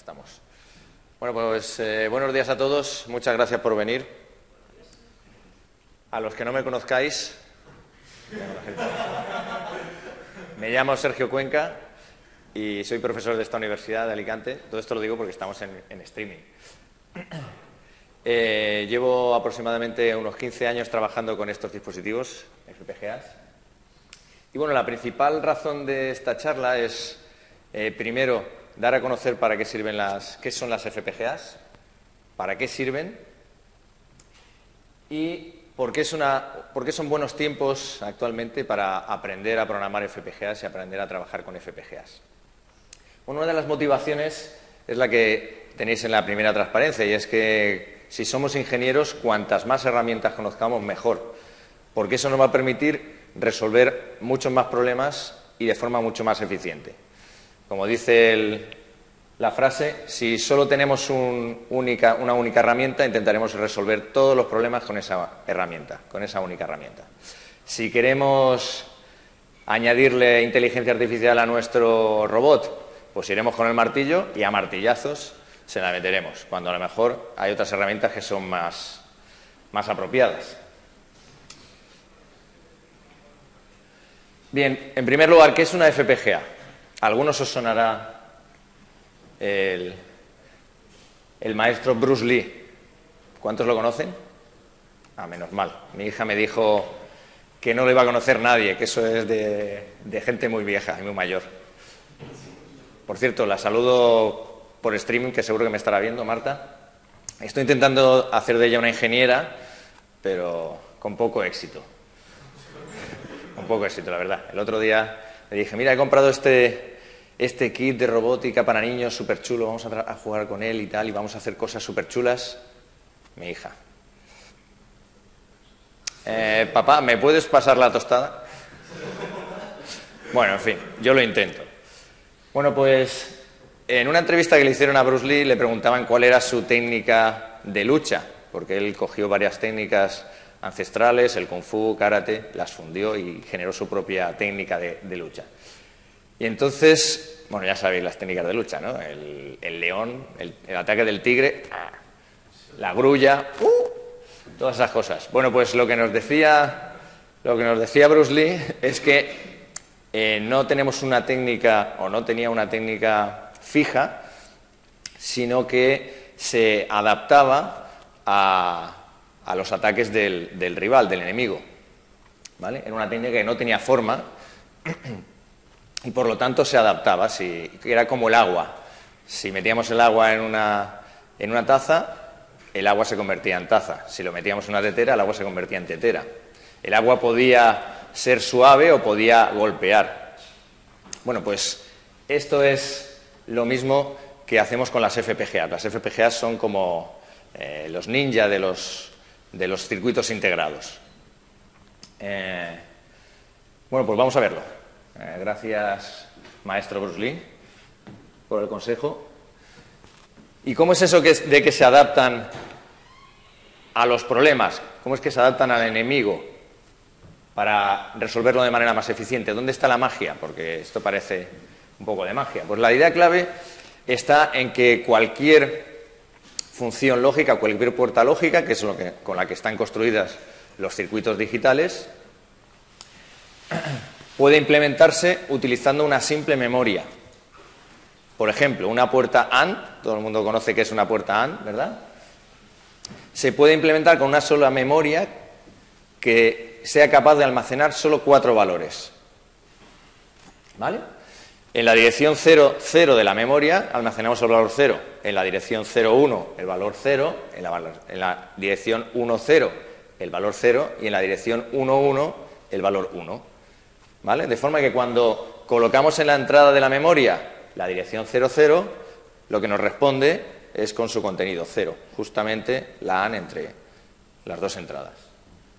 estamos. Bueno, pues buenos días a todos. Muchas gracias por venir. A los que no me conozcáis, me llamo Sergio Cuenca y soy profesor de esta universidad de Alicante. Todo esto lo digo porque estamos en streaming. Llevo aproximadamente unos 15 años trabajando con estos dispositivos, FPGAs. Y bueno, la principal razón de esta charla es, primero, dar a conocer para qué sirven qué son las FPGAs, para qué sirven y por qué son buenos tiempos actualmente para aprender a programar FPGAs y aprender a trabajar con FPGAs. Una de las motivaciones es la que tenéis en la primera transparencia, y es que si somos ingenieros, cuantas más herramientas conozcamos, mejor, porque eso nos va a permitir resolver muchos más problemas y de forma mucho más eficiente. Como dice la frase, si solo tenemos una única herramienta, intentaremos resolver todos los problemas con esa herramienta, con esa única herramienta. Si queremos añadirle inteligencia artificial a nuestro robot, pues iremos con el martillo y a martillazos se la meteremos, cuando a lo mejor hay otras herramientas que son más apropiadas. Bien, en primer lugar, ¿qué es una FPGA? A algunos os sonará el maestro Bruce Lee. ¿Cuántos lo conocen? Ah, menos mal. Mi hija me dijo que no lo iba a conocer nadie, que eso es de gente muy vieja y muy mayor. Por cierto, la saludo por streaming, que seguro que me estará viendo, Marta. Estoy intentando hacer de ella una ingeniera, pero con poco éxito. Con poco éxito, la verdad. El otro día le dije, mira, he comprado este kit de robótica para niños súper chulo, vamos a jugar con él y tal, y vamos a hacer cosas súper chulas. Mi hija. Papá, ¿me puedes pasar la tostada? Bueno, en fin, yo lo intento. Bueno, pues en una entrevista que le hicieron a Bruce Lee le preguntaban cuál era su técnica de lucha, porque él cogió varias técnicas ancestrales, el kung fu, karate, las fundió y generó su propia técnica de lucha. Y entonces, bueno, ya sabéis las técnicas de lucha, ¿no? El león, el ataque del tigre, la grulla, todas esas cosas. Bueno, pues lo que nos decía Bruce Lee es que no tenemos una técnica, o no tenía una técnica fija, sino que se adaptaba a los ataques del rival, del enemigo, ¿vale? Era una técnica que no tenía forma y por lo tanto se adaptaba, era como el agua. Si metíamos el agua en una taza, el agua se convertía en taza. Si lo metíamos en una tetera, el agua se convertía en tetera. El agua podía ser suave o podía golpear. Bueno, pues esto es lo mismo que hacemos con las FPGAs. Las FPGAs son como los ninja de los circuitos integrados. Bueno, pues vamos a verlo. Gracias, maestro Bruce Lee, por el consejo. ¿Y cómo es eso de que se adaptan a los problemas? ¿Cómo es que se adaptan al enemigo para resolverlo de manera más eficiente? ¿Dónde está la magia? Porque esto parece un poco de magia. Pues la idea clave está en que cualquier función lógica, cualquier puerta lógica, que es con la que están construidas los circuitos digitales, puede implementarse utilizando una simple memoria. Por ejemplo, una puerta AND, todo el mundo conoce que es una puerta AND, ¿verdad? Se puede implementar con una sola memoria que sea capaz de almacenar solo 4 valores. ¿Vale? En la dirección 0, 0 de la memoria almacenamos el valor 0. En la dirección 0, 1 el valor 0. En la dirección 1, 0 el valor 0. Y en la dirección 1, 1 el valor 1. ¿Vale? De forma que cuando colocamos en la entrada de la memoria la dirección 0, 0, lo que nos responde es con su contenido 0. Justamente la AND entre las dos entradas.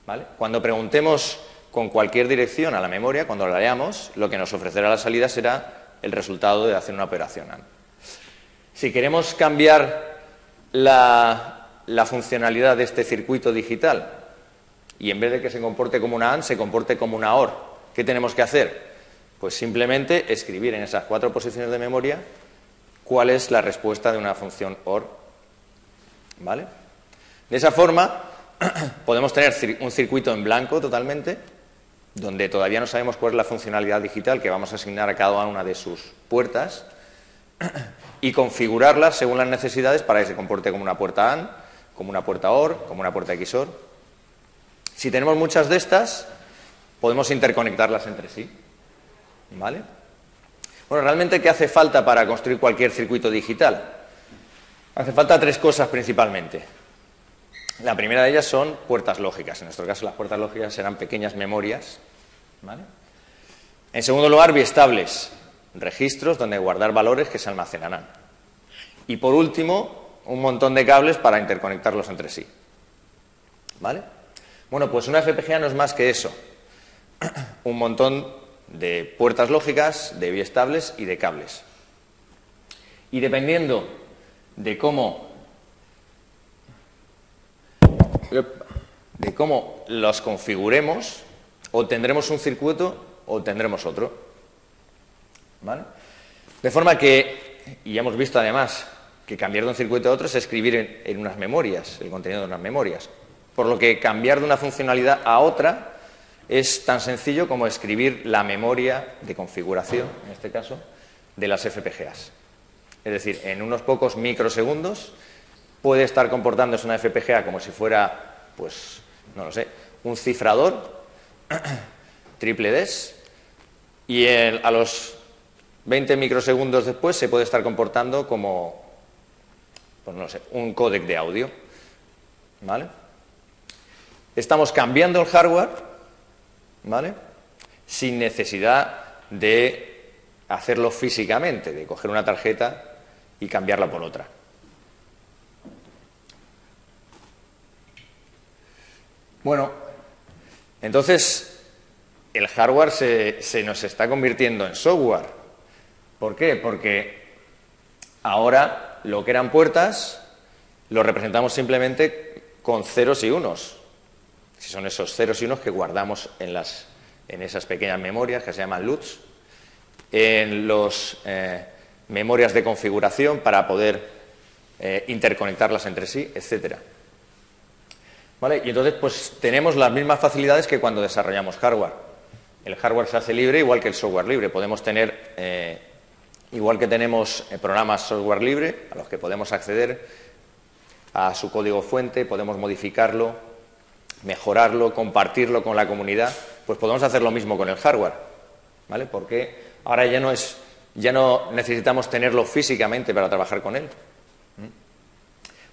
¿Vale? Cuando preguntemos con cualquier dirección a la memoria, cuando la leamos, lo que nos ofrecerá la salida será el resultado de hacer una operación AND. Si queremos cambiar la funcionalidad de este circuito digital y en vez de que se comporte como una AND, se comporte como una OR, ¿qué tenemos que hacer? Pues simplemente escribir en esas 4 posiciones de memoria cuál es la respuesta de una función OR. ¿Vale? De esa forma, podemos tener un circuito en blanco totalmente, donde todavía no sabemos cuál es la funcionalidad digital que vamos a asignar a cada una de sus puertas, y configurarlas según las necesidades para que se comporte como una puerta AND, como una puerta OR, como una puerta XOR. Si tenemos muchas de estas, podemos interconectarlas entre sí. ¿Vale? Bueno, realmente, ¿qué hace falta para construir cualquier circuito digital? Hace falta tres cosas principalmente. La primera de ellas son puertas lógicas. En nuestro caso, las puertas lógicas serán pequeñas memorias. ¿Vale? En segundo lugar, biestables, registros donde guardar valores que se almacenarán. Y por último, un montón de cables para interconectarlos entre sí. ¿Vale? Bueno, pues una FPGA no es más que eso. Un montón de puertas lógicas, de biestables y de cables. Y dependiendo de cómo los configuremos, o tendremos un circuito o tendremos otro. ¿Vale? De forma que, y ya hemos visto además, que cambiar de un circuito a otro es escribir en unas memorias, el contenido de unas memorias. Por lo que cambiar de una funcionalidad a otra es tan sencillo como escribir la memoria de configuración, en este caso, de las FPGAs. Es decir, en unos pocos microsegundos puede estar comportándose una FPGA como si fuera, pues, no lo sé, un cifrador triple DES, y a los 20 microsegundos después se puede estar comportando como, pues no sé, un códec de audio. ¿Vale? Estamos cambiando el hardware, ¿vale?, sin necesidad de hacerlo físicamente, de coger una tarjeta y cambiarla por otra. Bueno, entonces el hardware se nos está convirtiendo en software. ¿Por qué? Porque ahora lo que eran puertas lo representamos simplemente con ceros y unos. Si son esos ceros y unos que guardamos en esas pequeñas memorias que se llaman LUTs, en las memorias de configuración para poder interconectarlas entre sí, etcétera. ¿Vale? Y entonces, pues tenemos las mismas facilidades que cuando desarrollamos hardware. El hardware se hace libre igual que el software libre. Podemos tener, igual que tenemos programas software libre a los que podemos acceder a su código fuente, podemos modificarlo, mejorarlo, compartirlo con la comunidad, pues podemos hacer lo mismo con el hardware. ¿Vale? Porque ahora ya no necesitamos tenerlo físicamente para trabajar con él.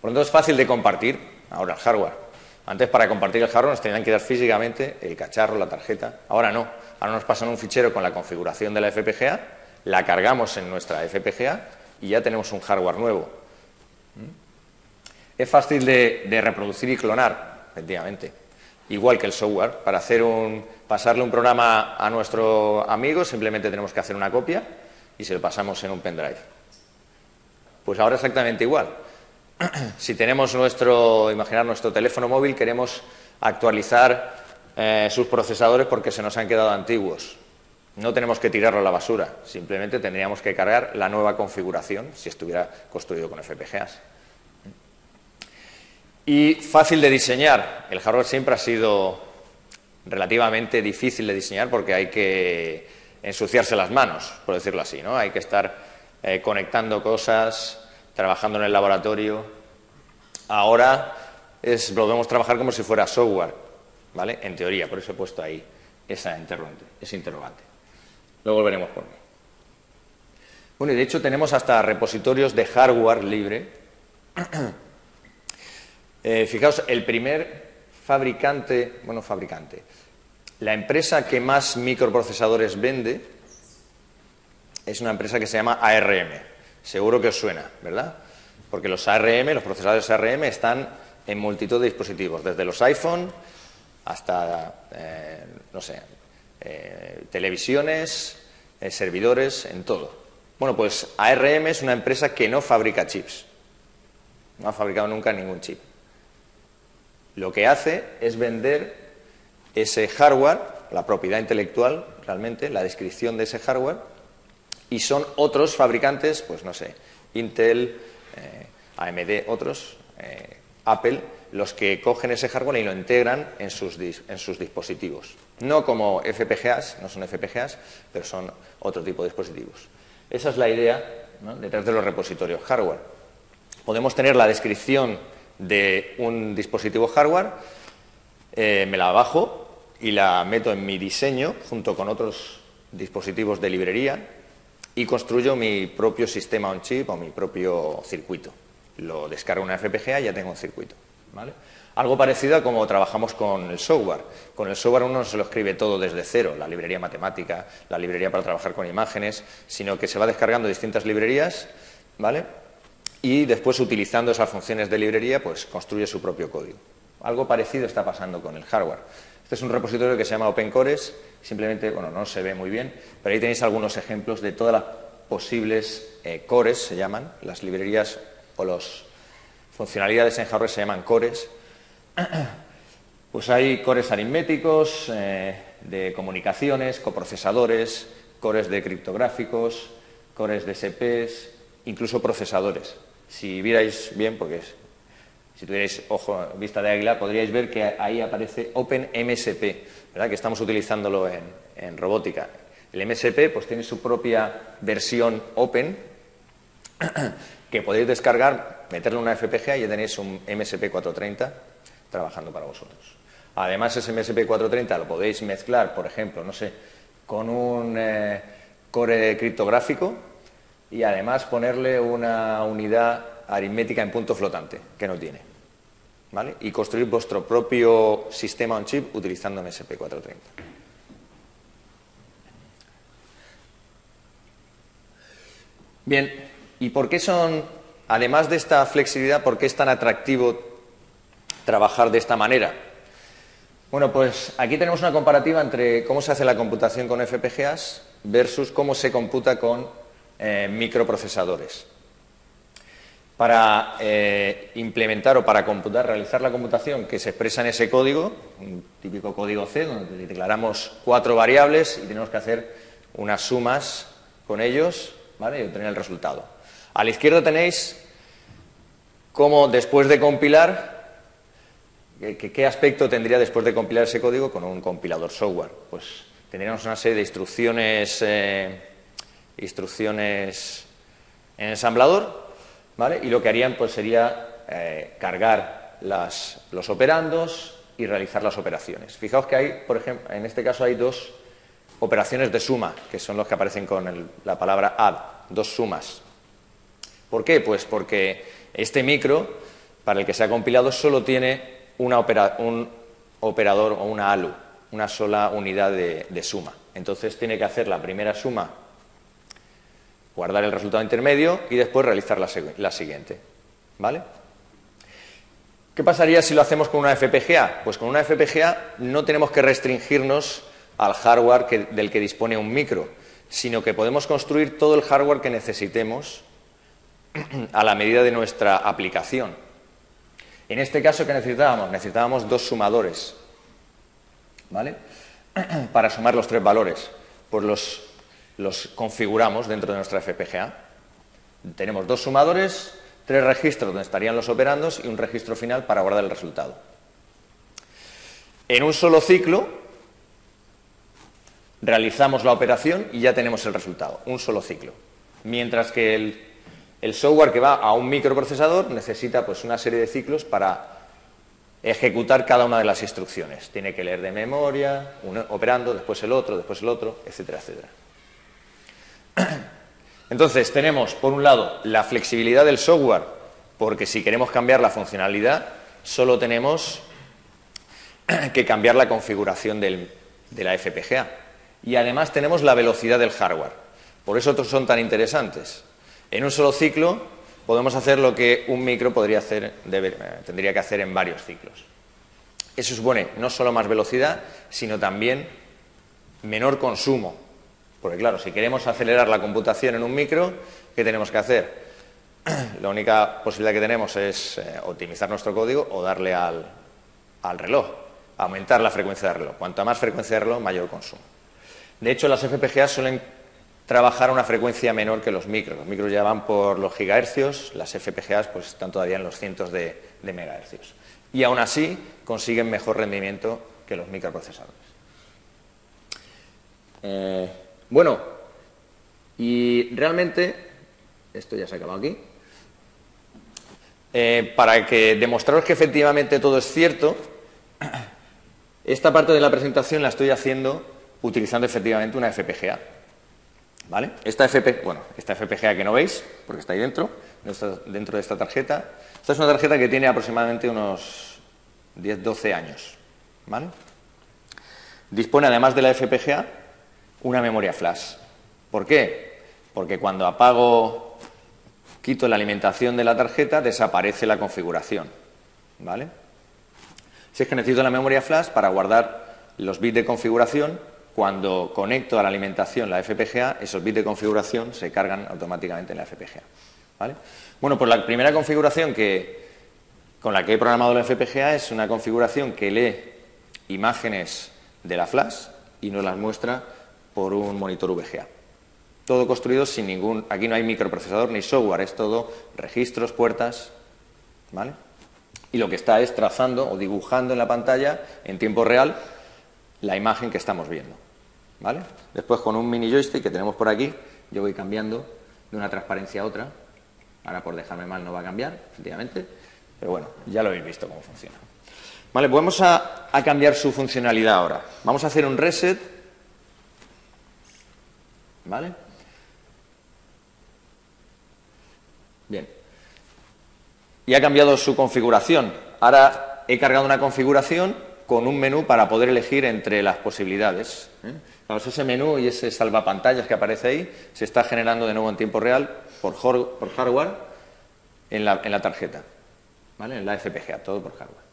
Por lo tanto, es fácil de compartir ahora el hardware. Antes, para compartir el hardware, nos tenían que dar físicamente el cacharro, la tarjeta. Ahora no. Ahora nos pasan un fichero con la configuración de la FPGA, la cargamos en nuestra FPGA y ya tenemos un hardware nuevo. Es fácil de reproducir y clonar, efectivamente. Igual que el software. Para pasarle un programa a nuestro amigo, simplemente tenemos que hacer una copia y se lo pasamos en un pendrive. Pues ahora exactamente igual. Si tenemos imaginar nuestro teléfono móvil, queremos actualizar sus procesadores porque se nos han quedado antiguos. No tenemos que tirarlo a la basura, simplemente tendríamos que cargar la nueva configuración si estuviera construido con FPGAs. Y fácil de diseñar. El hardware siempre ha sido relativamente difícil de diseñar porque hay que ensuciarse las manos, por decirlo así, ¿no? Hay que estar conectando cosas, trabajando en el laboratorio. Ahora podemos trabajar como si fuera software, ¿vale? En teoría, por eso he puesto ahí ese interrogante. Luego volveremos por mí. Bueno, y de hecho tenemos hasta repositorios de hardware libre. Fijaos, el primer fabricante, la empresa que más microprocesadores vende es una empresa que se llama ARM. Seguro que os suena, ¿verdad? Porque los procesadores ARM están en multitud de dispositivos, desde los iPhone hasta, televisiones, servidores, en todo. Bueno, pues ARM es una empresa que no fabrica chips. No ha fabricado nunca ningún chip. Lo que hace es vender ese hardware, la propiedad intelectual, realmente, la descripción de ese hardware, y son otros fabricantes, pues no sé, Intel, AMD, otros, Apple, los que cogen ese hardware y lo integran en sus dispositivos. No como FPGAs, no son FPGAs, pero son otro tipo de dispositivos. Esa es la idea, ¿no?, detrás de los repositorios hardware. Podemos tener la descripción de un dispositivo hardware, me la bajo y la meto en mi diseño junto con otros dispositivos de librería y construyo mi propio sistema on chip o mi propio circuito. Lo descargo en una FPGA y ya tengo un circuito, ¿vale? Algo parecido a como trabajamos con el software. Con el software uno no se lo escribe todo desde cero, la librería matemática, la librería para trabajar con imágenes, sino que se va descargando distintas librerías, ¿vale? Y después, utilizando esas funciones de librería, pues construye su propio código. Algo parecido está pasando con el hardware. Este es un repositorio que se llama OpenCores, simplemente, bueno, no se ve muy bien, pero ahí tenéis algunos ejemplos de todas las posibles cores, se llaman, las librerías o las funcionalidades en hardware se llaman cores. Pues hay cores aritméticos, de comunicaciones, coprocesadores, cores de criptográficos, cores de SPs, incluso procesadores. Si vierais bien, porque si tuvierais vista de águila, podríais ver que ahí aparece OpenMSP, ¿verdad?, que estamos utilizándolo en robótica. El MSP pues tiene su propia versión Open que podéis descargar, meterlo en una FPGA y ya tenéis un MSP430 trabajando para vosotros. Además, ese MSP430 lo podéis mezclar, por ejemplo, no sé, con un core criptográfico y además ponerle una unidad aritmética en punto flotante, que no tiene, ¿vale? Y construir vuestro propio sistema on chip utilizando MSP430. Bien, ¿y por qué además de esta flexibilidad, por qué es tan atractivo trabajar de esta manera? Bueno, pues aquí tenemos una comparativa entre cómo se hace la computación con FPGAs versus cómo se computa con microprocesadores. Para implementar o para realizar la computación que se expresa en ese código, un típico código C, donde declaramos 4 variables y tenemos que hacer unas sumas con ellos, ¿vale?, y obtener el resultado. A la izquierda tenéis cómo, después de compilar, ¿qué aspecto tendría después de compilar ese código con un compilador software? Pues tendríamos una serie de instrucciones en ensamblador, ¿vale? Y lo que harían pues sería cargar los operandos y realizar las operaciones. Fijaos que hay, por ejemplo, en este caso hay 2 operaciones de suma, que son los que aparecen con la palabra add, 2 sumas. ¿Por qué? Pues porque este micro, para el que se ha compilado, solo tiene un operador o una ALU, una sola unidad de suma. Entonces tiene que hacer la primera suma, guardar el resultado intermedio y después realizar la siguiente, ¿vale? ¿Qué pasaría si lo hacemos con una FPGA? Pues con una FPGA no tenemos que restringirnos al hardware del que dispone un micro, sino que podemos construir todo el hardware que necesitemos a la medida de nuestra aplicación. En este caso, ¿qué necesitábamos? Necesitábamos 2 sumadores, ¿vale?, para sumar los 3 valores. Pues los configuramos dentro de nuestra FPGA. Tenemos 2 sumadores, 3 registros donde estarían los operandos y un registro final para guardar el resultado. En un solo ciclo realizamos la operación y ya tenemos el resultado, un solo ciclo. Mientras que el software que va a un microprocesador necesita pues una serie de ciclos para ejecutar cada una de las instrucciones. Tiene que leer de memoria, un operando, después el otro, etcétera, etcétera. Entonces tenemos, por un lado, la flexibilidad del software, porque si queremos cambiar la funcionalidad, solo tenemos que cambiar la configuración de la FPGA. Y además tenemos la velocidad del hardware. Por eso otros son tan interesantes. En un solo ciclo podemos hacer lo que un micro tendría que hacer en varios ciclos. Eso supone no solo más velocidad, sino también menor consumo. Porque claro, si queremos acelerar la computación en un micro, ¿qué tenemos que hacer? La única posibilidad que tenemos es optimizar nuestro código o darle al reloj, aumentar la frecuencia de reloj. Cuanto más frecuencia de reloj, mayor consumo. De hecho, las FPGAs suelen trabajar a una frecuencia menor que los micros. Los micros ya van por los gigahercios, las FPGAs pues están todavía en los cientos de megahercios. Y aún así consiguen mejor rendimiento que los microprocesadores. Bueno, y realmente, esto ya se ha acabado aquí, para demostraros que efectivamente todo es cierto, esta parte de la presentación la estoy haciendo utilizando efectivamente una FPGA. ¿Vale? Esta FPGA que no veis, porque está ahí dentro de esta tarjeta, esta es una tarjeta que tiene aproximadamente unos 10-12 años. ¿Vale? Dispone, además de la FPGA, una memoria flash. ¿Por qué? Porque cuando quito la alimentación de la tarjeta, desaparece la configuración. ¿Vale? Si es que necesito la memoria flash para guardar los bits de configuración. Cuando conecto a la alimentación la FPGA, esos bits de configuración se cargan automáticamente en la FPGA. ¿Vale? Bueno, pues la primera configuración con la que he programado la FPGA es una configuración que lee imágenes de la flash y nos las muestra por un monitor VGA. Todo construido sin ningún... Aquí no hay microprocesador ni software, es todo registros, puertas. ¿Vale? Y lo que está es trazando o dibujando en la pantalla en tiempo real la imagen que estamos viendo. ¿Vale? Después, con un mini joystick que tenemos por aquí, yo voy cambiando de una transparencia a otra. Ahora, por dejarme mal, no va a cambiar, efectivamente. Pero bueno, ya lo habéis visto cómo funciona. Vale, pues vamos a cambiar su funcionalidad ahora. Vamos a hacer un reset. ¿Vale? Bien. Y ha cambiado su configuración. Ahora he cargado una configuración con un menú para poder elegir entre las posibilidades. Claro, ese menú y ese salvapantallas que aparece ahí se está generando de nuevo en tiempo real por hardware en la tarjeta, ¿vale? En la FPGA, todo por hardware.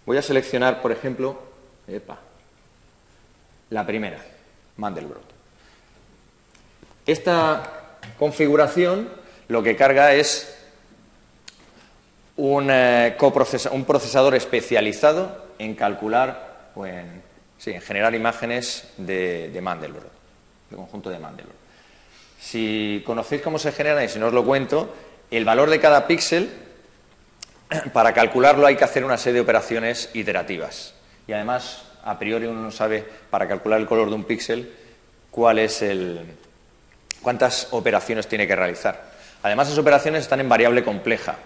Voy a seleccionar, por ejemplo, la primera, Mandelbrot. Esta configuración lo que carga es un procesador especializado en calcular o en generar imágenes de Mandelbrot, de conjunto de Mandelbrot. Si conocéis cómo se generan, y si no os lo cuento, el valor de cada píxel, para calcularlo hay que hacer una serie de operaciones iterativas. Y además, a priori uno no sabe, para calcular el color de un píxel, cuántas operaciones tiene que realizar. Además, esas operaciones están en variable compleja.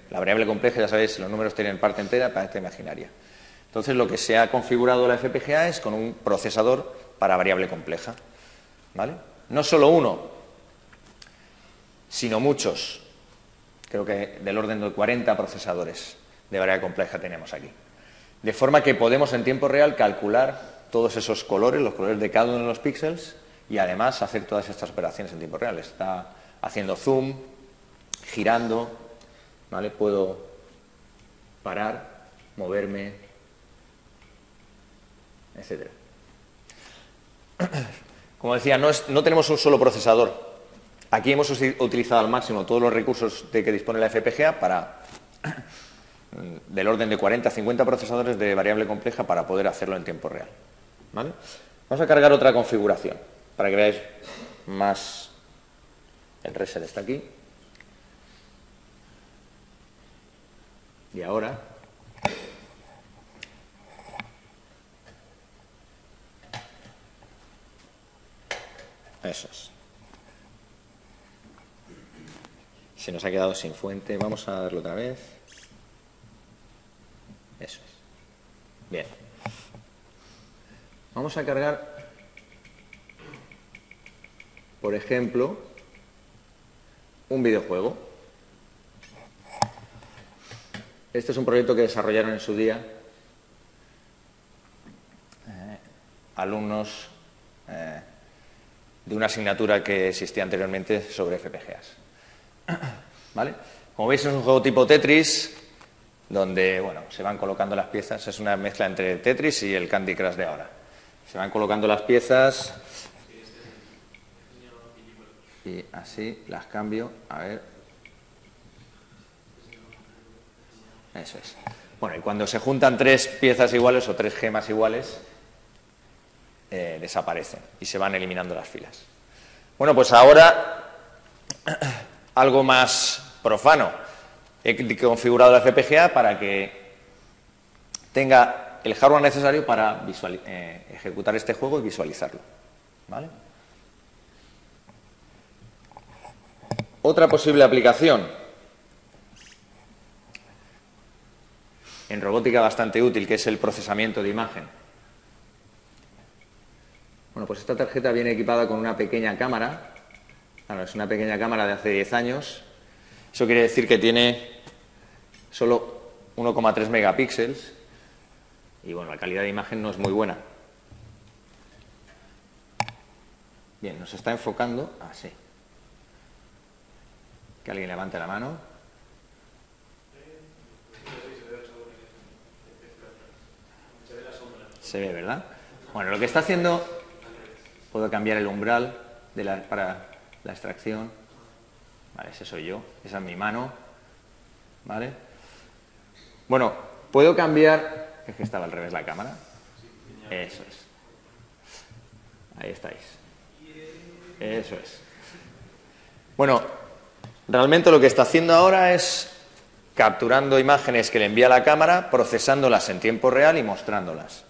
La variable compleja, ya sabéis, los números tienen parte entera, parte imaginaria. Entonces, lo que se ha configurado la FPGA es con un procesador para variable compleja. ¿Vale? No solo uno, sino muchos. Creo que del orden de 40 procesadores de variable compleja tenemos aquí. De forma que podemos en tiempo real calcular todos esos colores, los colores de cada uno de los píxeles, y además hacer todas estas operaciones en tiempo real. Está haciendo zoom, girando, ¿vale? Puedo parar, moverme, etcétera. Como decía, no tenemos un solo procesador. Aquí hemos utilizado al máximo todos los recursos de que dispone la FPGA para del orden de 40 a 50 procesadores de variable compleja para poder hacerlo en tiempo real. ¿Vale? Vamos a cargar otra configuración para que veáis más. El reset está aquí. Y ahora eso es. Se nos ha quedado sin fuente. Vamos a darlo otra vez. Eso es. Bien. Vamos a cargar, por ejemplo, un videojuego. Este es un proyecto que desarrollaron en su día alumnos de una asignatura que existía anteriormente sobre FPGAs. ¿Vale? Como veis, es un juego tipo Tetris, donde se van colocando las piezas. Es una mezcla entre Tetris y el Candy Crush de ahora. Se van colocando las piezas y así las cambio. A ver. Eso es. Bueno, y cuando se juntan tres piezas iguales o tres gemas iguales, desaparecen y se van eliminando las filas. Bueno, pues ahora algo más profano. He configurado la FPGA para que tenga el hardware necesario para ejecutar este juego y visualizarlo, ¿vale? Otra posible aplicación en robótica bastante útil, que es el procesamiento de imagen. Bueno, pues esta tarjeta viene equipada con una pequeña cámara. Claro, es una pequeña cámara de hace 10 años. Eso quiere decir que tiene solo 1,3 megapíxeles y, bueno, la calidad de imagen no es muy buena. Bien, nos está enfocando. Ah, sí. Que alguien levante la mano. Se ve, ¿verdad? Bueno, lo que está haciendo... Puedo cambiar el umbral para la extracción. Vale, ese soy yo. Esa es mi mano. ¿Vale? Bueno, puedo cambiar... Es que estaba al revés la cámara. Eso es. Ahí estáis. Eso es. Bueno, realmente lo que está haciendo ahora es capturando imágenes que le envía la cámara, procesándolas en tiempo real y mostrándolas.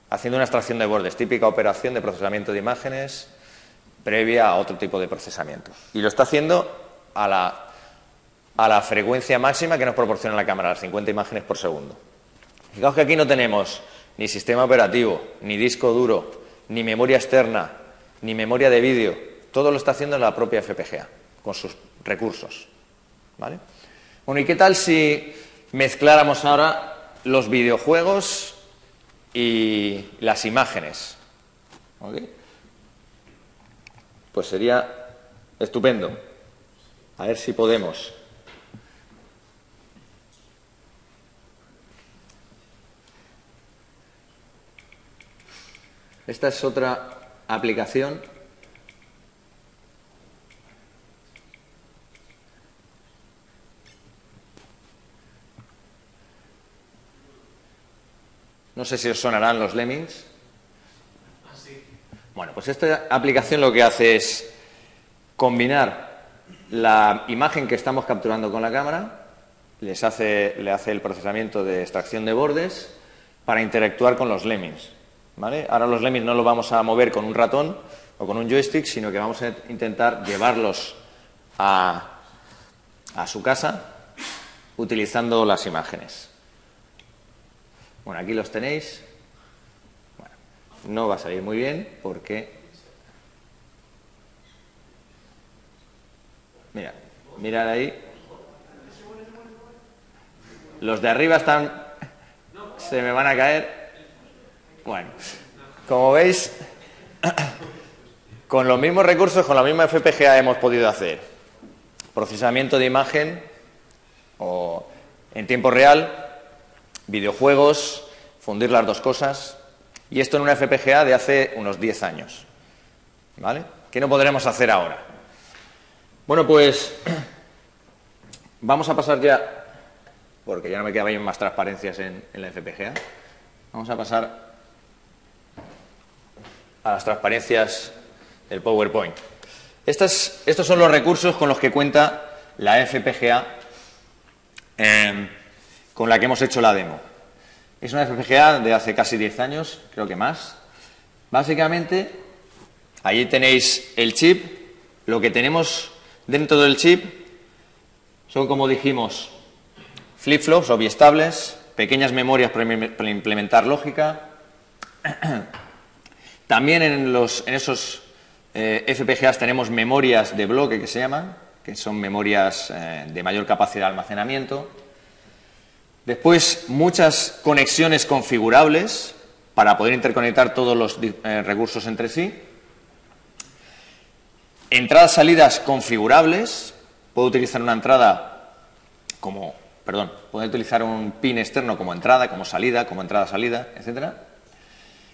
Haciendo una extracción de bordes, típica operación de procesamiento de imágenes previa a otro tipo de procesamiento. Y lo está haciendo a la frecuencia máxima que nos proporciona la cámara, las 50 imágenes por segundo. Fijaos que aquí no tenemos ni sistema operativo, ni disco duro, ni memoria externa, ni memoria de vídeo. Todo lo está haciendo la propia FPGA, con sus recursos, ¿vale? Bueno, ¿y qué tal si mezcláramos ahora los videojuegos y las imágenes? ¿Okay? Pues sería estupendo. A ver si podemos. Esta es otra aplicación. No sé si os sonarán los Lemmings. Bueno, pues esta aplicación lo que hace es combinar la imagen que estamos capturando con la cámara, le hace el procesamiento de extracción de bordes para interactuar con los Lemmings, ¿vale? Ahora los Lemmings no los vamos a mover con un ratón o con un joystick, sino que vamos a intentar llevarlos a su casa utilizando las imágenes. Bueno, aquí los tenéis. Bueno, no va a salir muy bien porque... Mirad ahí. Los de arriba están... Se me van a caer. Bueno, como veis, con los mismos recursos, con la misma FPGA hemos podido hacer procesamiento de imagen o en tiempo real, videojuegos, fundir las dos cosas, y esto en una FPGA de hace unos 10 años. ¿Vale? ¿Qué no podremos hacer ahora? Bueno, pues vamos a pasar ya, porque ya no me quedan más transparencias en la FPGA, vamos a pasar a las transparencias del PowerPoint. Estos son los recursos con los que cuenta la FPGA con la que hemos hecho la demo. Es una FPGA de hace casi 10 años, creo que más. Básicamente, ahí tenéis el chip. Lo que tenemos dentro del chip son, como dijimos, flip-flops o biestables, pequeñas memorias para implementar lógica. También en esos FPGAs tenemos memorias de bloque, que se llaman, que son memorias de mayor capacidad de almacenamiento. Después, muchas conexiones configurables para poder interconectar todos los recursos entre sí. Entradas, salidas configurables. Puedo utilizar una entrada puedo utilizar un pin externo como entrada, como salida, como entrada-salida, etcétera.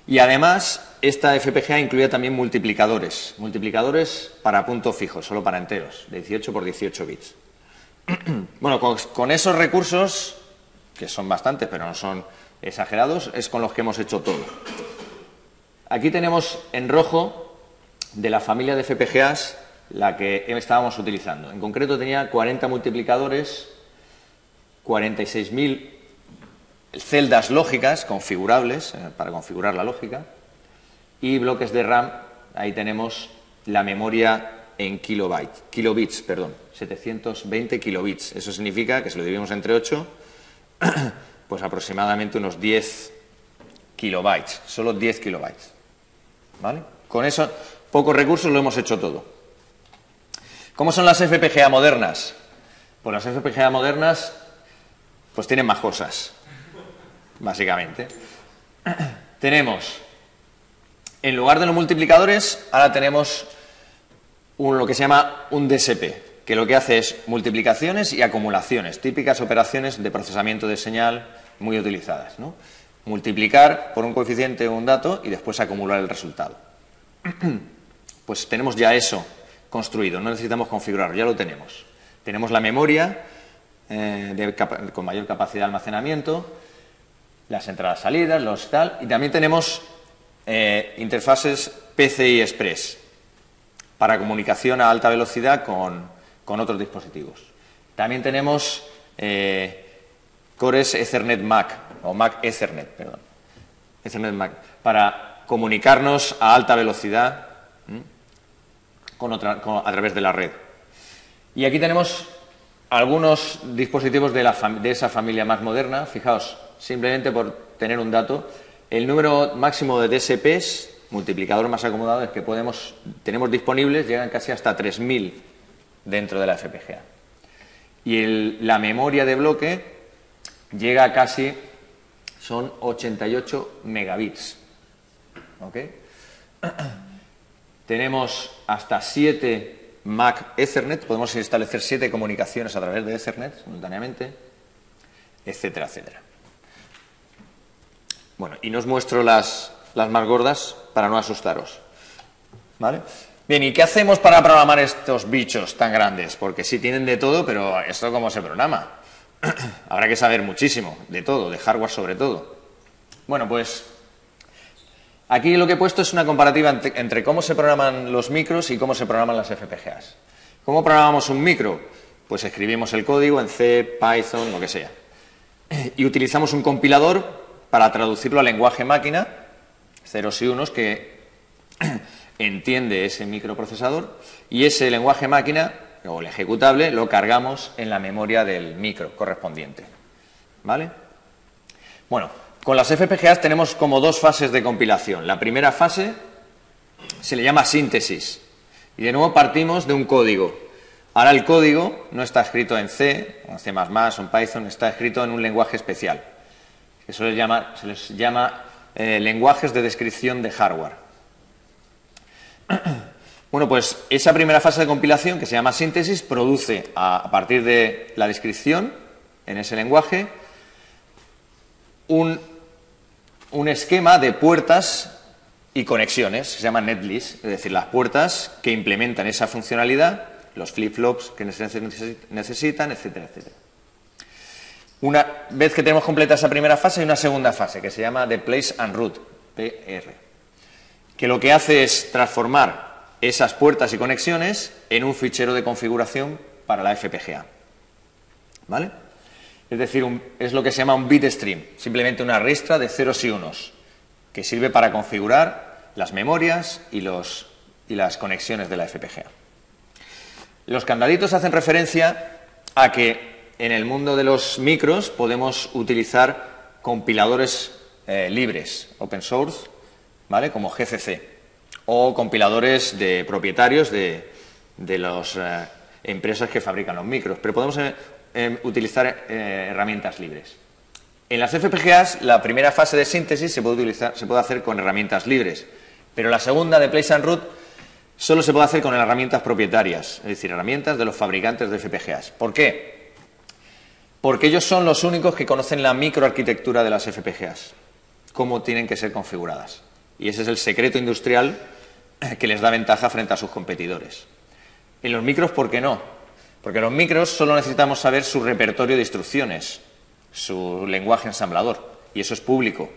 Y además, esta FPGA incluye también multiplicadores. Multiplicadores para punto fijo, solo para enteros, de 18 por 18 bits. Bueno, con esos recursos, que son bastantes, pero no son exagerados, es con los que hemos hecho todo. Aquí tenemos en rojo de la familia de FPGAs la que estábamos utilizando. En concreto tenía 40 multiplicadores, 46.000 celdas lógicas configurables para configurar la lógica y bloques de RAM. Ahí tenemos la memoria en kilobits, 720 kilobits. Eso significa que si lo dividimos entre 8, pues aproximadamente unos 10 kilobytes, solo 10 kilobytes. ¿Vale? Con esos pocos recursos lo hemos hecho todo. ¿Cómo son las FPGA modernas? Pues las FPGA modernas pues tienen más cosas, básicamente. Tenemos, en lugar de los multiplicadores, ahora tenemos lo que se llama un DSP, que lo que hace es multiplicaciones y acumulaciones, típicas operaciones de procesamiento de señal muy utilizadas, ¿no? Multiplicar por un coeficiente un dato y después acumular el resultado. Pues tenemos ya eso construido, no necesitamos configurarlo, ya lo tenemos. Tenemos la memoria con mayor capacidad de almacenamiento, las entradas-salidas, los tal, y también tenemos interfaces PCI Express para comunicación a alta velocidad con otros dispositivos. También tenemos cores Ethernet MAC, o MAC Ethernet, perdón, Ethernet MAC, para comunicarnos a alta velocidad a través de la red. Y aquí tenemos algunos dispositivos de esa familia más moderna. Fijaos, simplemente por tener un dato, el número máximo de DSPs, multiplicadores más acomodados, que tenemos disponibles, llegan casi hasta 3.000 dentro de la FPGA. Y la memoria de bloque llega a casi, son 88 megabits. ¿Ok? Tenemos hasta 7 MAC Ethernet, podemos establecer 7 comunicaciones a través de Ethernet simultáneamente, etcétera, etcétera. Bueno, y no os muestro las más gordas para no asustaros. ¿Vale? Bien, ¿y qué hacemos para programar estos bichos tan grandes? Porque sí tienen de todo, pero ¿esto cómo se programa? Habrá que saber muchísimo, de todo, de hardware sobre todo. Bueno, pues aquí lo que he puesto es una comparativa entre cómo se programan los micros y cómo se programan las FPGAs. ¿Cómo programamos un micro? Pues escribimos el código en C, Python, lo que sea. Y utilizamos un compilador para traducirlo al lenguaje máquina, ceros y unos, que entiende ese microprocesador, y ese lenguaje máquina, o el ejecutable, lo cargamos en la memoria del micro correspondiente. ¿Vale? Bueno, con las FPGAs tenemos como dos fases de compilación. La primera fase se le llama síntesis, y de nuevo partimos de un código. Ahora el código no está escrito en C, o en C++, o en Python, está escrito en un lenguaje especial, que se les llama lenguajes de descripción de hardware. Bueno, pues esa primera fase de compilación, que se llama síntesis, produce a partir de la descripción en ese lenguaje un esquema de puertas y conexiones, que se llama netlist, es decir, las puertas que implementan esa funcionalidad, los flip-flops que necesitan, etcétera, etcétera. Una vez que tenemos completa esa primera fase, hay una segunda fase que se llama de Place and Route, PR, que lo que hace es transformar esas puertas y conexiones en un fichero de configuración para la FPGA. ¿Vale? Es decir, es lo que se llama un bitstream, simplemente una ristra de ceros y unos, que sirve para configurar las memorias y las conexiones de la FPGA. Los candaditos hacen referencia a que en el mundo de los micros podemos utilizar compiladores libres, open source, ¿vale? Como GCC, o compiladores propietarios de las empresas que fabrican los micros, pero podemos utilizar herramientas libres. En las FPGAs, la primera fase de síntesis se puede hacer con herramientas libres, pero la segunda, de Place and Route, solo se puede hacer con herramientas propietarias, es decir, herramientas de los fabricantes de FPGAs. ¿Por qué? Porque ellos son los únicos que conocen la microarquitectura de las FPGAs, cómo tienen que ser configuradas. Y ese es el secreto industrial que les da ventaja frente a sus competidores. En los micros, ¿por qué no? Porque en los micros solo necesitamos saber su repertorio de instrucciones, su lenguaje ensamblador, y eso es público,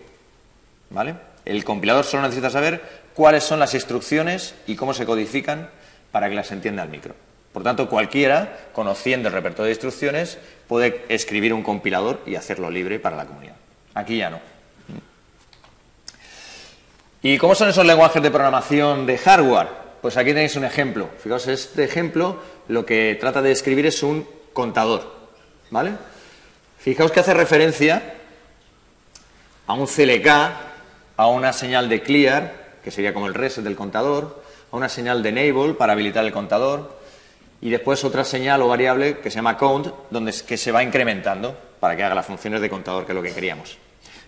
¿vale? El compilador solo necesita saber cuáles son las instrucciones y cómo se codifican para que las entienda el micro. Por tanto, cualquiera, conociendo el repertorio de instrucciones, puede escribir un compilador y hacerlo libre para la comunidad. Aquí ya no. ¿Y cómo son esos lenguajes de programación de hardware? Pues aquí tenéis un ejemplo. Fijaos, este ejemplo lo que trata de describir es un contador, ¿vale? Fijaos que hace referencia a un CLK, a una señal de clear, que sería como el reset del contador, a una señal de enable para habilitar el contador, y después otra señal o variable que se llama count, que se va incrementando para que haga las funciones de contador, que es lo que queríamos.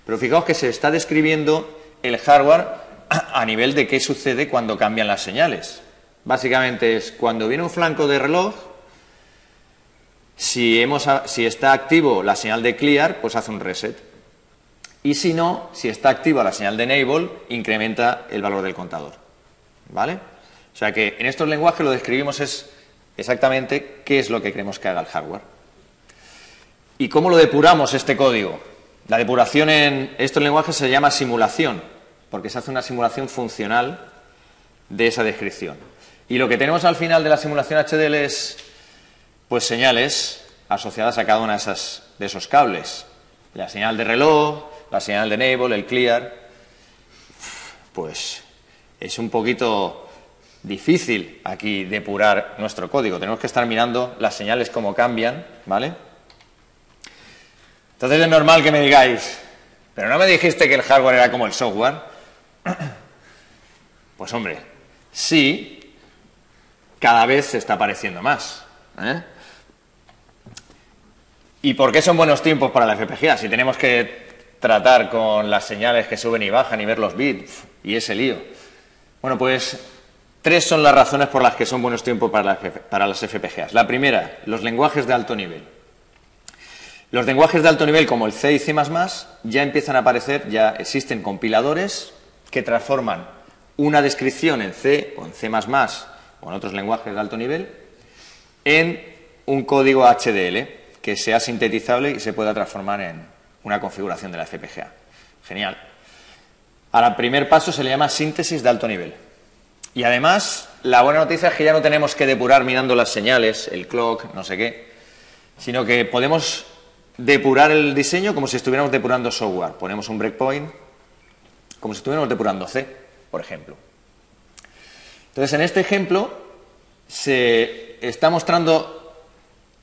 Pero fijaos que se está describiendo el hardware a nivel de qué sucede cuando cambian las señales. Básicamente es cuando viene un flanco de reloj, si está activo la señal de clear, pues hace un reset. Y si no, si está activa la señal de enable, incrementa el valor del contador. ¿Vale? O sea que en estos lenguajes lo describimos es exactamente qué es lo que queremos que haga el hardware. ¿Y cómo lo depuramos este código? La depuración en estos lenguajes se llama simulación, porque se hace una simulación funcional de esa descripción. Y lo que tenemos al final de la simulación HDL es pues señales asociadas a cada una de esos cables. La señal de reloj, la señal de enable, el clear. Pues es un poquito difícil aquí depurar nuestro código. Tenemos que estar mirando las señales cómo cambian, ¿vale? Entonces es normal que me digáis, pero no me dijiste que el hardware era como el software. Pues hombre, sí, cada vez se está pareciendo más. ¿Y por qué son buenos tiempos para la FPGA? Si tenemos que tratar con las señales que suben y bajan y ver los bits y ese lío. Bueno, pues 3 son las razones por las que son buenos tiempos para las FPGAs. La primera, los lenguajes de alto nivel. Los lenguajes de alto nivel como el C y C++ ya empiezan a aparecer, ya existen compiladores que transforman una descripción en C o en C++ o en otros lenguajes de alto nivel en un código HDL que sea sintetizable y se pueda transformar en una configuración de la FPGA. Genial. Al primer paso se le llama síntesis de alto nivel. Y además, la buena noticia es que ya no tenemos que depurar mirando las señales, el clock, no sé qué, sino que podemos depurar el diseño como si estuviéramos depurando software. Ponemos un breakpoint, como si estuviéramos depurando C, por ejemplo. Entonces, en este ejemplo se está mostrando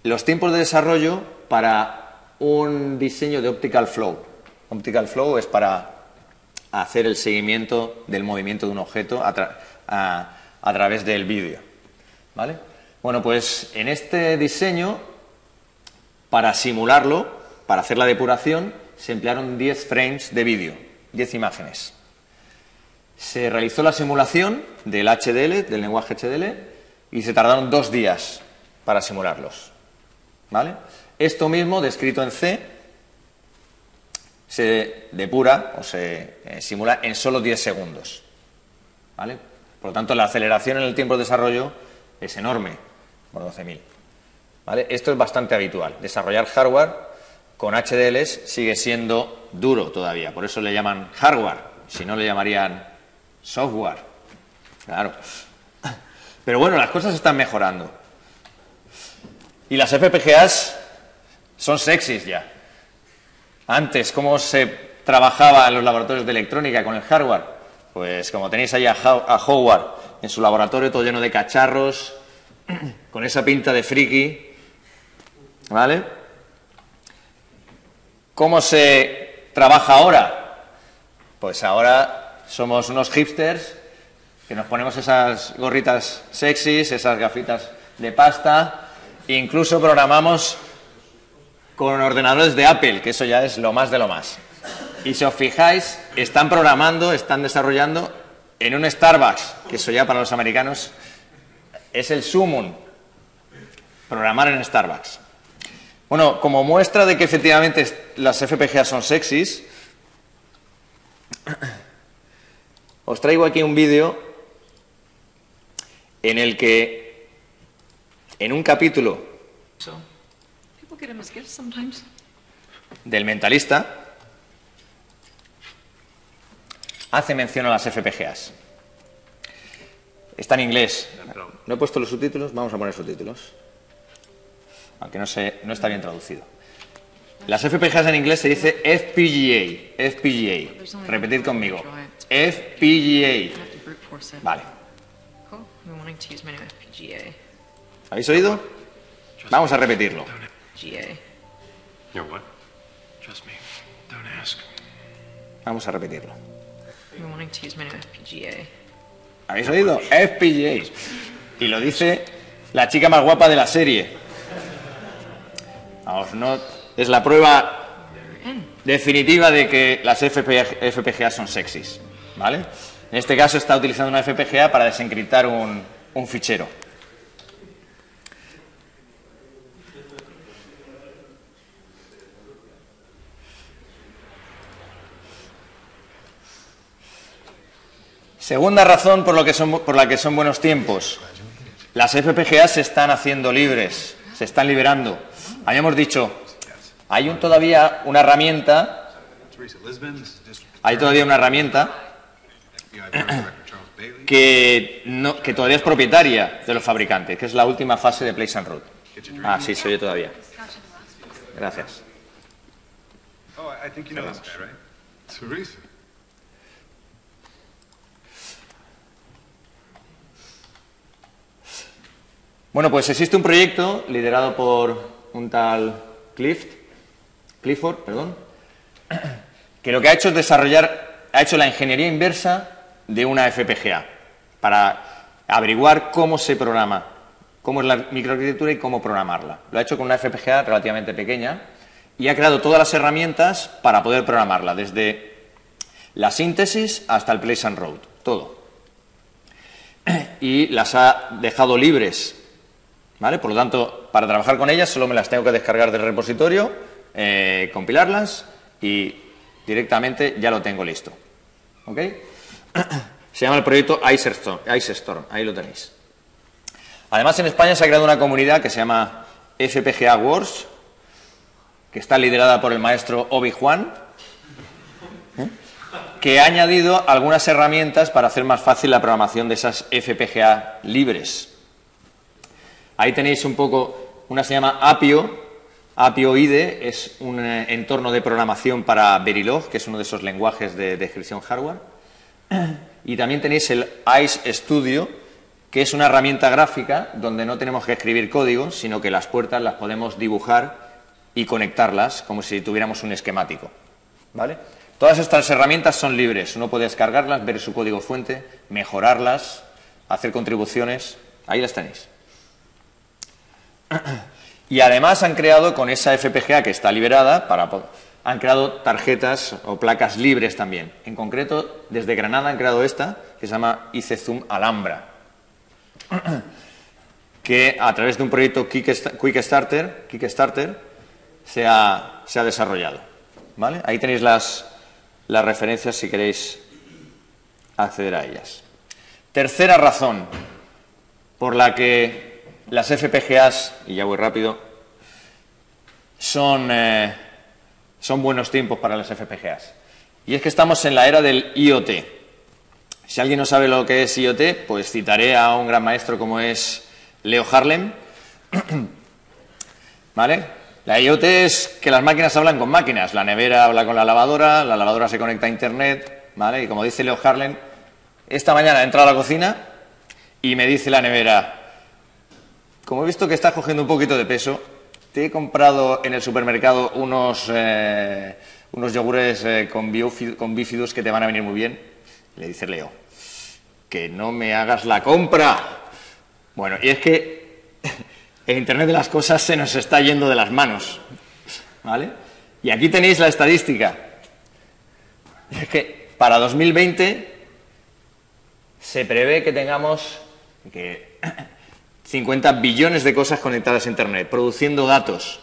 los tiempos de desarrollo para un diseño de Optical Flow. Optical Flow es para hacer el seguimiento del movimiento de un objeto a través del vídeo, ¿vale? Bueno, pues en este diseño, para simularlo, para hacer la depuración, se emplearon 10 frames de vídeo, 10 imágenes. Se realizó la simulación del HDL, del lenguaje HDL, y se tardaron 2 días para simularlos, ¿vale? Esto mismo, descrito en C, se depura o se simula en solo 10 segundos, ¿vale? Por lo tanto, la aceleración en el tiempo de desarrollo es enorme, por 12.000. ¿Vale? Esto es bastante habitual. Desarrollar hardware con HDLs sigue siendo duro todavía. Por eso le llaman hardware. Si no, le llamarían software. Claro. Pero bueno, las cosas están mejorando. Y las FPGAs son sexys ya. Antes, ¿cómo se trabajaba en los laboratorios de electrónica con el hardware? Pues como tenéis ahí a Howard en su laboratorio todo lleno de cacharros, con esa pinta de friki, ¿vale? ¿Cómo se trabaja ahora? Pues ahora somos unos hipsters que nos ponemos esas gorritas sexys, esas gafitas de pasta, e incluso programamos con ordenadores de Apple, que eso ya es lo más de lo más. Y si os fijáis, están programando, están desarrollando en un Starbucks, que eso ya para los americanos es el sumum, programar en Starbucks. Bueno, como muestra de que efectivamente las FPGA son sexys, os traigo aquí un vídeo en el que, en un capítulo del Mentalista, hace mención a las FPGAs. Está en inglés. ¿No he puesto los subtítulos? Vamos a poner subtítulos. Aunque no está bien traducido. Las FPGAs en inglés se dice FPGA. FPGA. Repetid conmigo. FPGA. Vale. ¿Habéis oído? Vamos a repetirlo. Vamos a repetirlo. ¿Habéis oído? FPGA. Y lo dice la chica más guapa de la serie. Vamos, no, es la prueba definitiva de que las FPGA son sexys, ¿vale? En este caso está utilizando una FPGA para desencriptar un fichero. Segunda razón por la que son buenos tiempos. Las FPGA se están haciendo libres, se están liberando. Habíamos dicho, hay todavía una herramienta que todavía es propietaria de los fabricantes, que es la última fase de Place and Route. Ah, sí, se oye todavía. Gracias. Bueno, pues existe un proyecto liderado por un tal Clifford, que lo que ha hecho es ha hecho la ingeniería inversa de una FPGA para averiguar cómo se programa, cómo es la microarquitectura y cómo programarla. Lo ha hecho con una FPGA relativamente pequeña y ha creado todas las herramientas para poder programarla, desde la síntesis hasta el place and route, todo. Y las ha dejado libres, ¿vale? Por lo tanto, para trabajar con ellas solo me las tengo que descargar del repositorio, compilarlas y directamente ya lo tengo listo. ¿Ok? Se llama el proyecto Icestorm, ahí lo tenéis. Además, en España se ha creado una comunidad que se llama FPGA Wars, que está liderada por el maestro Obi Juan, que ha añadido algunas herramientas para hacer más fácil la programación de esas FPGA libres. Ahí tenéis un poco, una se llama Apio. Apio IDE es un entorno de programación para Verilog, que es uno de esos lenguajes de descripción hardware. Y también tenéis el Ice Studio, que es una herramienta gráfica donde no tenemos que escribir código, sino que las puertas las podemos dibujar y conectarlas como si tuviéramos un esquemático, ¿vale? Todas estas herramientas son libres, uno puede descargarlas, ver su código fuente, mejorarlas, hacer contribuciones, ahí las tenéis. Y además han creado, con esa FPGA que está liberada, han creado tarjetas o placas libres también. En concreto, desde Granada han creado esta, que se llama ICZoom Alhambra, que a través de un proyecto Quickstarter se ha desarrollado, ¿vale? Ahí tenéis las referencias si queréis acceder a ellas. Tercera razón por la que las FPGAs, y ya voy rápido, son buenos tiempos para las FPGAs. Y es que estamos en la era del IoT. Si alguien no sabe lo que es IoT, pues citaré a un gran maestro como es Leo Harlem. ¿Vale? La IoT es que las máquinas hablan con máquinas. La nevera habla con la lavadora se conecta a Internet, ¿vale? Y como dice Leo Harlem, esta mañana he entrado a la cocina y me dice la nevera: como he visto que estás cogiendo un poquito de peso, te he comprado en el supermercado unos yogures con bífidos que te van a venir muy bien. Le dice Leo: que no me hagas la compra. Bueno, y es que el Internet de las cosas se nos está yendo de las manos, ¿vale? Y aquí tenéis la estadística. Es que para 2020 se prevé que tengamos 50 billones de cosas conectadas a Internet, produciendo datos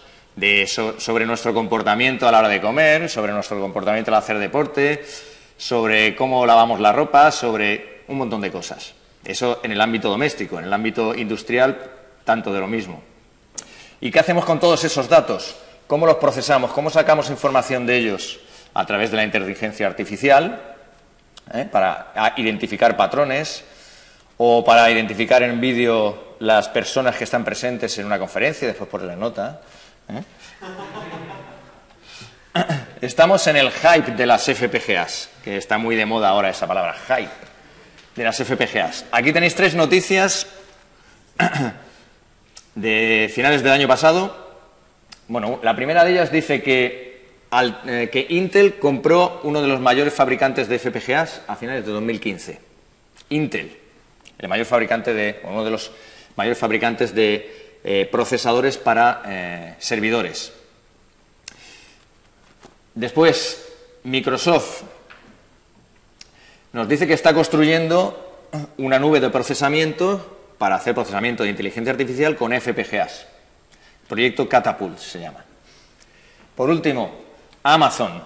sobre nuestro comportamiento a la hora de comer, sobre nuestro comportamiento al hacer deporte, sobre cómo lavamos la ropa, sobre un montón de cosas. Eso en el ámbito doméstico, en el ámbito industrial, tanto de lo mismo. ¿Y qué hacemos con todos esos datos? ¿Cómo los procesamos? ¿Cómo sacamos información de ellos? A través de la inteligencia artificial, para identificar patrones o para identificar en vídeo las personas que están presentes en una conferencia y después ponerle nota. Estamos en el hype de las FPGAs, que está muy de moda ahora esa palabra, hype, de las FPGAs. Aquí tenéis 3 noticias de finales del año pasado. Bueno, la primera de ellas dice que Intel compró uno de los mayores fabricantes de FPGAs a finales de 2015. Intel, el mayor fabricante uno de los mayores fabricantes de procesadores para servidores. Después, Microsoft nos dice que está construyendo una nube de procesamiento para hacer procesamiento de inteligencia artificial con FPGAs. Proyecto Catapult se llama. Por último, Amazon,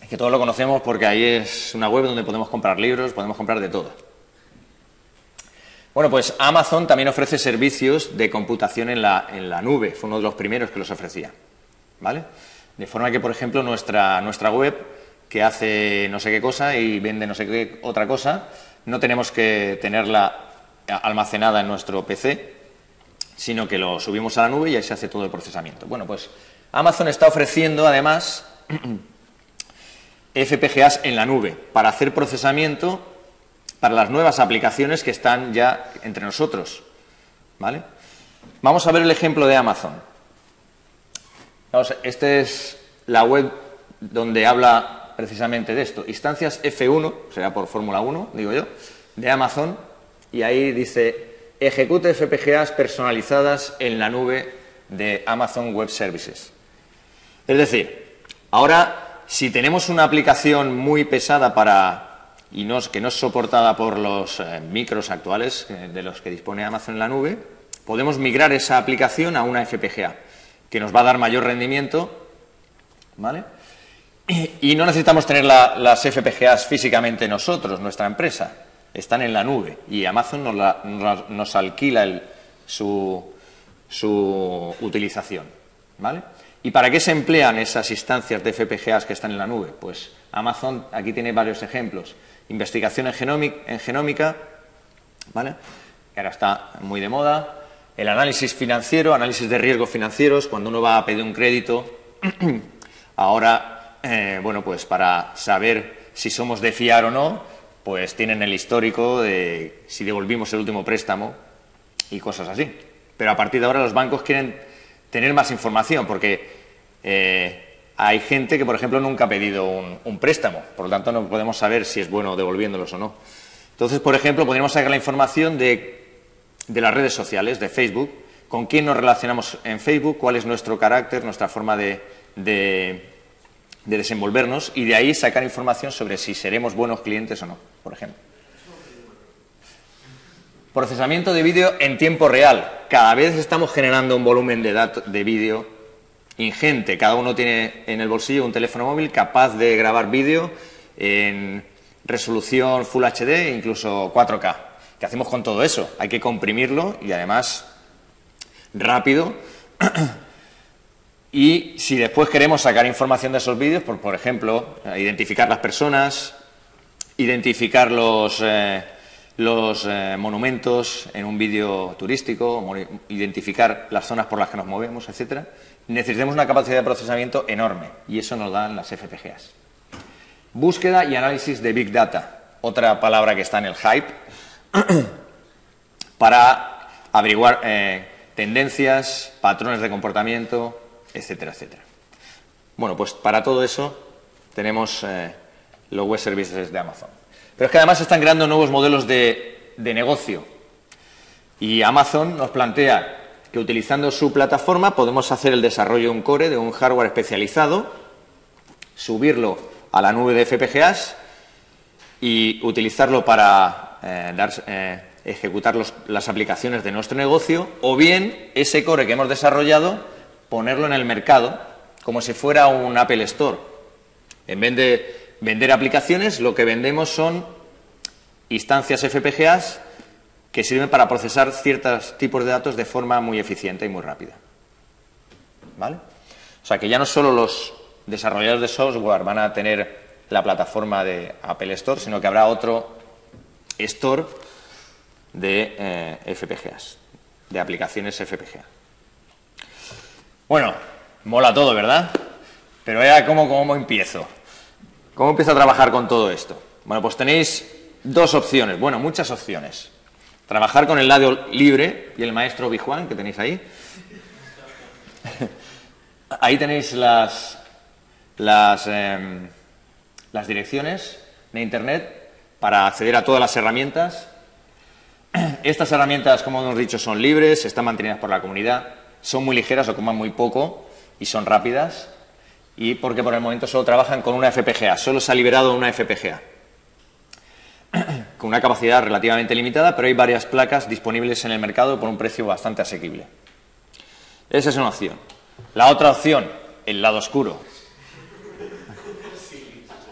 que todos lo conocemos porque ahí es una web donde podemos comprar libros, podemos comprar de todo. Bueno, pues Amazon también ofrece servicios de computación en la nube. Fue uno de los primeros que los ofrecía, ¿vale? De forma que, por ejemplo, nuestra web, que hace no sé qué cosa y vende no sé qué otra cosa, no tenemos que tenerla almacenada en nuestro PC, sino que lo subimos a la nube y ahí se hace todo el procesamiento. Bueno, pues Amazon está ofreciendo, además, FPGAs en la nube para hacer procesamiento para las nuevas aplicaciones que están ya entre nosotros, ¿vale? Vamos a ver el ejemplo de Amazon. Esta es la web donde habla precisamente de esto. Instancias F1, será por Fórmula 1, digo yo, de Amazon, y ahí dice: ejecute FPGAs personalizadas en la nube de Amazon Web Services. Es decir, ahora, si tenemos una aplicación muy pesada que no es soportada por los micros actuales de los que dispone Amazon en la nube, podemos migrar esa aplicación a una FPGA, que nos va a dar mayor rendimiento, ¿vale? Y no necesitamos tener las FPGAs físicamente nosotros, nuestra empresa. Están en la nube y Amazon nos alquila su utilización, ¿vale? ¿Y para qué se emplean esas instancias de FPGAs que están en la nube? Pues Amazon aquí tiene varios ejemplos. Investigación en genómica, ¿vale? Que ahora está muy de moda. El análisis financiero, análisis de riesgos financieros, cuando uno va a pedir un crédito. Ahora, bueno, pues para saber si somos de fiar o no, pues tienen el histórico de si devolvimos el último préstamo y cosas así. Pero a partir de ahora los bancos quieren tener más información porque hay gente que, por ejemplo, nunca ha pedido un préstamo. Por lo tanto, no podemos saber si es bueno devolviéndolos o no. Entonces, por ejemplo, podríamos sacar la información de las redes sociales, de Facebook, con quién nos relacionamos en Facebook, cuál es nuestro carácter, nuestra forma de desenvolvernos, y de ahí sacar información sobre si seremos buenos clientes o no, por ejemplo. Procesamiento de vídeo en tiempo real. Cada vez estamos generando un volumen de vídeo ingente. Cada uno tiene en el bolsillo un teléfono móvil capaz de grabar vídeo en resolución Full HD e incluso 4K. ¿Qué hacemos con todo eso? Hay que comprimirlo y además rápido. Y si después queremos sacar información de esos vídeos, por ejemplo, identificar las personas, identificar los monumentos en un vídeo turístico, identificar las zonas por las que nos movemos, etcétera, necesitamos una capacidad de procesamiento enorme y eso nos dan las FPGAs. Búsqueda y análisis de Big Data, otra palabra que está en el hype, para averiguar tendencias, patrones de comportamiento, etcétera, etcétera. Bueno, pues para todo eso tenemos los web services de Amazon. Pero es que además están creando nuevos modelos de negocio. Y Amazon nos plantea que utilizando su plataforma podemos hacer el desarrollo de un core, de un hardware especializado, subirlo a la nube de FPGAs y utilizarlo para ejecutar las aplicaciones de nuestro negocio, o bien ese core que hemos desarrollado ponerlo en el mercado como si fuera un Apple Store. En vez de vender aplicaciones, lo que vendemos son instancias FPGAs que sirven para procesar ciertos tipos de datos de forma muy eficiente y muy rápida. ¿Vale? O sea que ya no solo los desarrolladores de software van a tener la plataforma de Apple Store, sino que habrá otro store de FPGAs, de aplicaciones FPGA. Bueno, mola todo, ¿verdad? Pero ahora, ¿cómo empiezo? ¿Cómo empiezo a trabajar con todo esto? Bueno, pues tenéis dos opciones, bueno, muchas opciones. Trabajar con el lado libre y el maestro Bijuan, que tenéis ahí. Ahí tenéis las direcciones de Internet para acceder a todas las herramientas. Estas herramientas, como hemos dicho, son libres, están mantenidas por la comunidad, son muy ligeras, ocupan muy poco y son rápidas. Y porque por el momento solo trabajan con una FPGA, solo se ha liberado una FPGA. Con una capacidad relativamente limitada, pero hay varias placas disponibles en el mercado por un precio bastante asequible. Esa es una opción. La otra opción, el lado oscuro.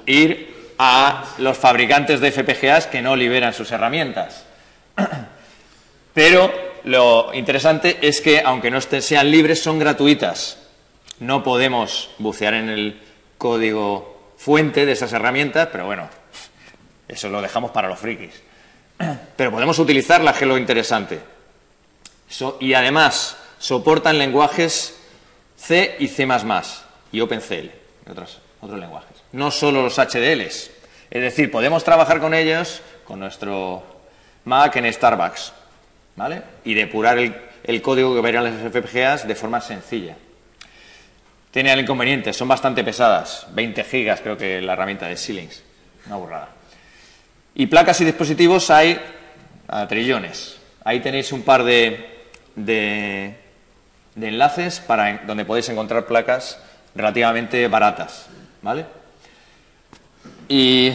Ir a los fabricantes de FPGAs que no liberan sus herramientas. Pero lo interesante es que, aunque no sean libres, son gratuitas. No podemos bucear en el código fuente de esas herramientas, pero bueno, eso lo dejamos para los frikis. Pero podemos utilizarlas, que es lo interesante. Y además soportan lenguajes C y C++ y OpenCL y otros lenguajes. No solo los HDLs. Es decir, podemos trabajar con ellos, con nuestro Mac en Starbucks, ¿vale? Y depurar el código que va a ir a las FPGAs de forma sencilla. Tiene el inconveniente, son bastante pesadas, 20 gigas creo que la herramienta de Xilinx, una burrada. Y placas y dispositivos hay a trillones. Ahí tenéis un par de enlaces donde podéis encontrar placas relativamente baratas, ¿vale? Y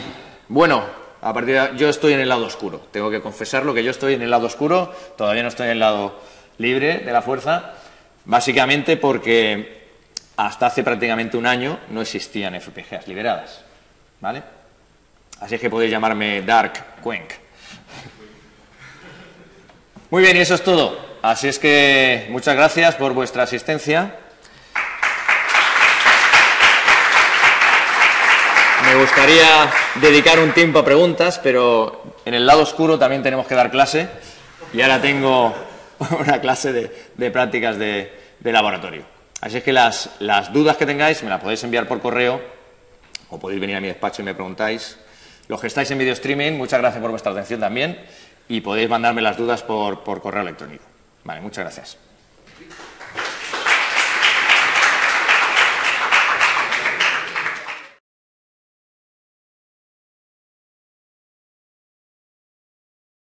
bueno, a partir de yo estoy en el lado oscuro, tengo que confesarlo que yo estoy en el lado oscuro, todavía no estoy en el lado libre de la fuerza, básicamente porque hasta hace prácticamente un año no existían FPGAs liberadas, ¿vale? Así es que podéis llamarme Dark Cuenc. Muy bien, y eso es todo. Así es que muchas gracias por vuestra asistencia. Me gustaría dedicar un tiempo a preguntas, pero en el lado oscuro también tenemos que dar clase. Y ahora tengo una clase de prácticas de laboratorio. Así es que las dudas que tengáis me las podéis enviar por correo o podéis venir a mi despacho y me preguntáis. Los que estáis en video streaming, muchas gracias por vuestra atención también y podéis mandarme las dudas por correo electrónico. Vale, muchas gracias.